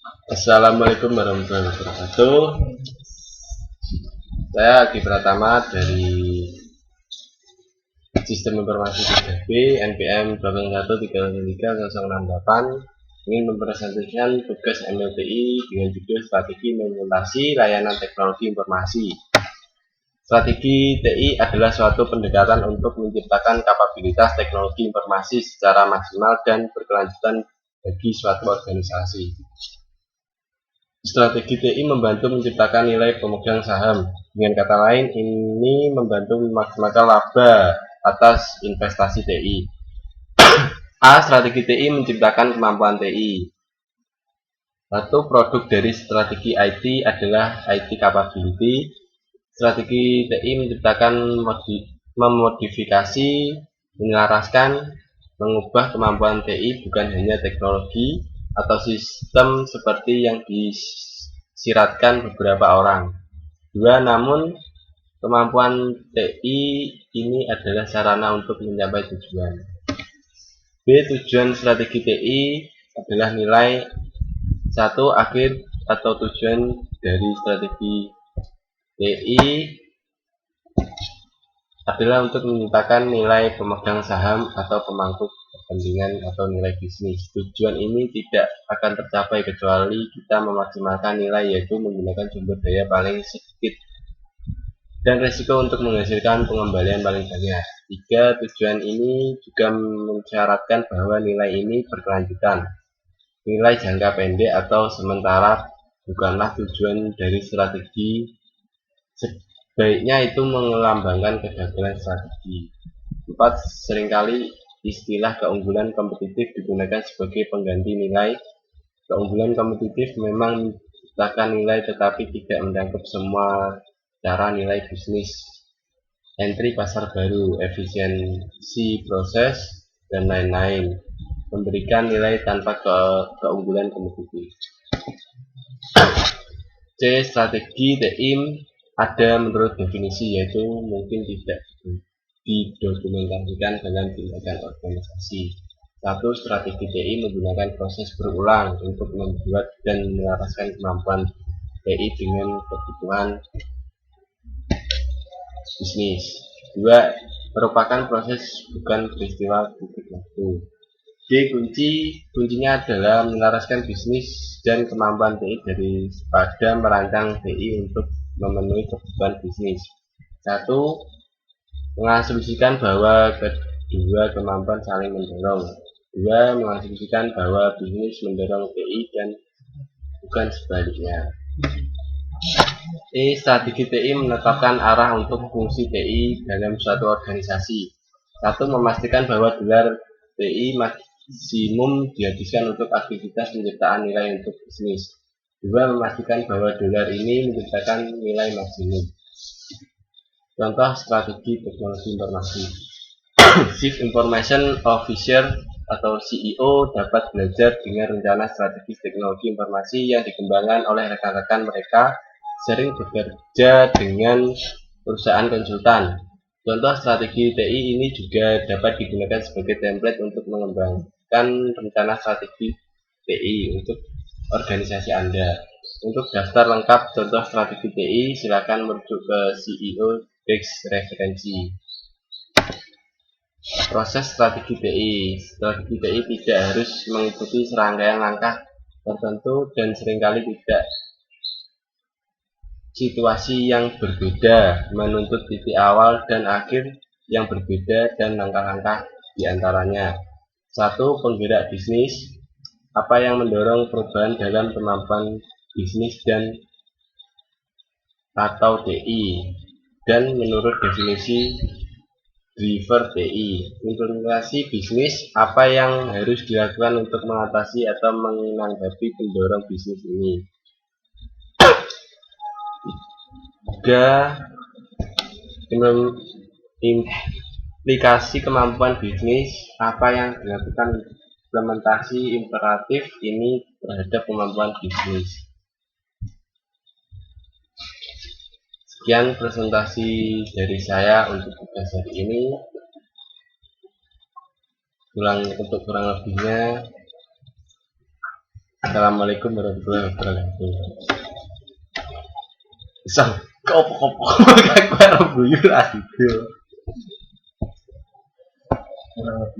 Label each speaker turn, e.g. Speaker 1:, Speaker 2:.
Speaker 1: Assalamualaikum warahmatullahi wabarakatuh. Saya Agi Pratama dari Sistem Informasi 3B NPM 81303068 ingin mempresentasikan tugas MLTI dengan judul Strategi Implementasi Layanan Teknologi Informasi. Strategi TI adalah suatu pendekatan untuk menciptakan kapabilitas teknologi informasi secara maksimal dan berkelanjutan bagi suatu organisasi. Strategi TI membantu menciptakan nilai pemegang saham. Dengan kata lain, ini membantu memaksimalkan laba atas investasi TI. Strategi TI menciptakan kemampuan TI. Satu produk dari strategi IT adalah IT capability. Strategi TI menciptakan memodifikasi, menyelaraskan, mengubah kemampuan TI bukan hanya teknologi atau sistem seperti yang disiratkan beberapa orang. Namun kemampuan TI ini adalah sarana untuk mencapai tujuan. Tujuan strategi TI adalah nilai. Akhir atau tujuan dari strategi TI adalah untuk menciptakan nilai pemegang saham atau pemangku kepentingan atau nilai bisnis. Tujuan ini tidak akan tercapai kecuali kita memaksimalkan nilai, yaitu menggunakan sumber daya paling sedikit dan resiko untuk menghasilkan pengembalian paling banyak. Tujuan ini juga mensyaratkan bahwa nilai ini berkelanjutan. Nilai jangka pendek atau sementara bukanlah tujuan dari strategi. Sebaiknya itu melambangkan kegagalan strategi. Seringkali istilah keunggulan kompetitif digunakan sebagai pengganti nilai. Keunggulan kompetitif memang menciptakan nilai tetapi tidak mencakup semua cara nilai bisnis, entry pasar baru, efisiensi proses, dan lain-lain. Memberikan nilai tanpa keunggulan kompetitif. Strategi TI ada menurut definisi, yaitu mungkin tidak didokumentasikan dalam tindakan organisasi. Strategi TI menggunakan proses berulang untuk membuat dan melaraskan kemampuan TI dengan kebutuhan bisnis. Merupakan proses bukan peristiwa titik waktu. Kuncinya adalah melaraskan bisnis dan kemampuan TI pada merancang TI untuk memenuhi kebutuhan bisnis. Mengasumsikan bahwa kedua kemampuan saling mendorong. Mengasumsikan bahwa bisnis mendorong TI dan bukan sebaliknya. Strategi TI menetapkan arah untuk fungsi TI dalam suatu organisasi. Memastikan bahwa dolar TI maksimum dihabiskan untuk aktivitas penciptaan nilai untuk bisnis. Memastikan bahwa dolar ini menciptakan nilai maksimum. Contoh strategi teknologi informasi. Chief Information Officer atau CEO dapat belajar dengan rencana strategis teknologi informasi yang dikembangkan oleh rekan-rekan mereka, sering bekerja dengan perusahaan konsultan. Contoh strategi TI ini juga dapat digunakan sebagai template untuk mengembangkan rencana strategi TI untuk organisasi Anda. Untuk daftar lengkap contoh strategi TI, silakan merujuk ke CEO Desk referensi. Proses strategi TI. Strategi TI tidak harus mengikuti serangkaian langkah tertentu dan seringkali tidak situasi yang berbeda menuntut titik awal dan akhir yang berbeda dan langkah-langkah diantaranya. Penggerak bisnis. Apa yang mendorong perubahan dalam kemampuan bisnis dan atau TI, dan menurut definisi driver TI. Implementasi bisnis. Apa yang harus dilakukan untuk mengatasi atau menanggapi pendorong bisnis ini. Implikasi kemampuan bisnis. Apa yang dilakukan implementasi imperatif ini terhadap kemampuan bisnis. Sekian presentasi dari saya untuk tugas hari ini. Untuk kurang lebihnya Assalamualaikum warahmatullahi wabarakatuh. Sang kopo-kopo aku arep guyu lah gitu.